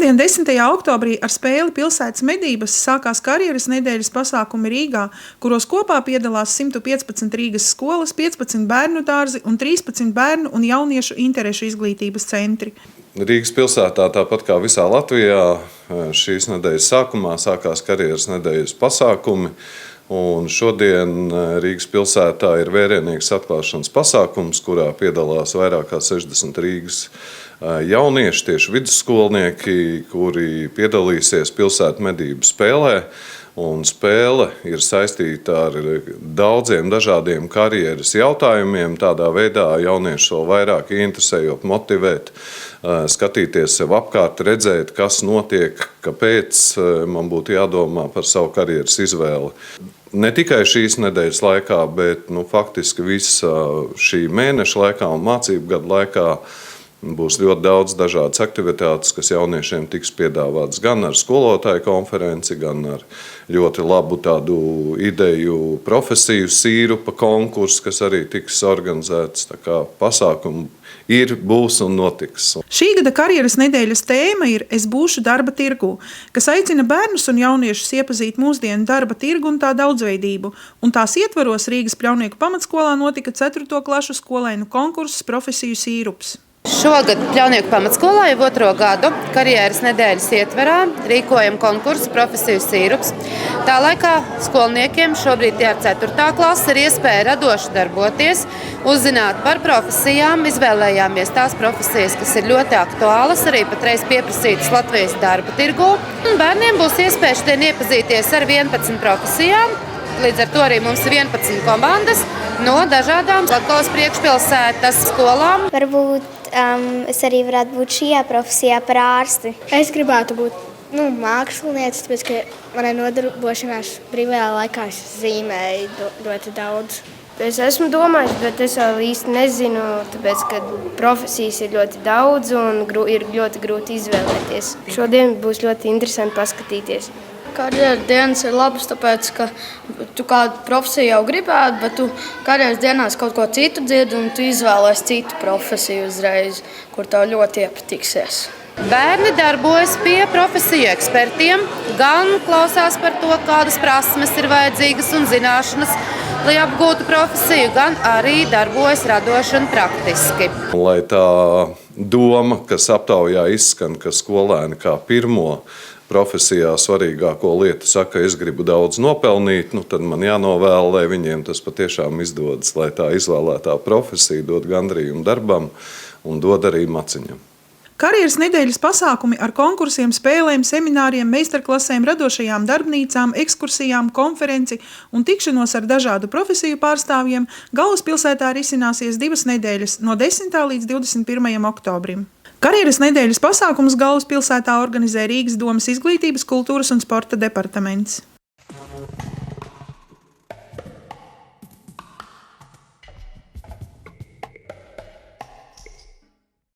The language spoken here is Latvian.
Pirmdien, 10. oktobrī ar spēli Pilsētas medības sākās karjeras nedēļas pasākumi Rīgā, kuros kopā piedalās 115 Rīgas skolas, 15 bērnu dārzi un 13 bērnu un jauniešu interešu izglītības centri. Rīgas pilsētā, tāpat kā visā Latvijā, šīs nedēļas sākumā sākās karjeras nedēļas pasākumi. Un šodien Rīgas pilsētā ir vērienīgs atklāšanas pasākums, kurā piedalās vairāk kā 60 Rīgas jaunieši, tieši vidusskolnieki, kuri piedalīsies pilsētu medību spēlē. Un spēle ir saistīta ar daudziem dažādiem karjeras jautājumiem. Tādā veidā jaunieši vēl vairāk interesējot, motivēt, skatīties sev apkārt, redzēt, kas notiek, kāpēc man būtu jādomā par savu karjeras izvēli. Ne tikai šīs nedēļas laikā, bet faktiski visa šī mēneša laikā un mācību gadu laikā būs ļoti daudz dažādas aktivitātes, kas jauniešiem tiks piedāvātas gan ar skolotāju konferenci, gan ar ļoti labu tādu ideju profesiju sīrupa konkursu, kas arī tiks organizēts. Tā kā pasākumu ir, būs un notiks. Šī gada karjeras nedēļas tēma ir Es būšu darba tirgū, kas aicina bērnus un jauniešus iepazīt mūsdienu darba tirgu un tā daudzveidību. Un tās ietvaros Rīgas Pļaunieku pamatskolā notika 4. klašu skolēnu konkurss Profesiju sīrups. Šogad Pļaunieku pamatskolā jau 2. gadu karjeras nedēļas ietverā rīkojam konkursu Profesiju sīrups. Tā laikā skolniekiem, šobrīd tie ar 4. klasi, ir iespēja radoši darboties, uzzināt par profesijām, izvēlējāmies tās profesijas, kas ir ļoti aktuālas, arī patreiz pieprasītas Latvijas darba tirgū. Bērniem būs iespēja šodien iepazīties ar 11 profesijām, līdz ar to arī mums ir 11 komandas no dažādām Latgales priekšpilsētas skolām. Varbūt es arī varētu būt šajā profesijā par ārsti. Es gribētu būt mākslinieci, tāpēc, ka manai nodarbošanās brīvajā laikā es zīmēju ļoti daudz. Es esmu domājis, bet es vēl īsti nezinu, tāpēc, ka profesijas ir ļoti daudz un ir ļoti grūti izvēlēties. Šodien būs ļoti interesanti paskatīties. Karjeras dienas ir labas, tāpēc, ka tu kādu profesiju jau gribētu, bet tu karjeras dienās kaut ko citu dzirdi un tu izvēlēsi citu profesiju uzreiz, kur tev ļoti iepatiksies. Bērni darbojas pie profesiju ekspertiem, gan klausās par to, kādas prasmes ir vajadzīgas un zināšanas, lai apgūtu profesiju, gan arī darbojas radoši un praktiski. Lai tā doma, kas aptaujā izskan, ka skolēni kā pirmo profesijā svarīgāko lietu saka, es gribu daudz nopelnīt, tad man jānovēl, lai viņiem tas patiešām izdodas, lai tā izvēlētā profesija dod gandarījumu darbam un dod arī maciņam. Karjeras nedēļas pasākumi ar konkursiem, spēlēm, semināriem, meistarklasēm, radošajām darbnīcām, ekskursijām, konferenci un tikšanos ar dažādu profesiju pārstāvjiem galvaspilsētā risināsies 2 nedēļas no 10. līdz 21. oktobrim. Karjeras nedēļas pasākumus galvaspilsētā organizē Rīgas domas izglītības, kultūras un sporta departaments.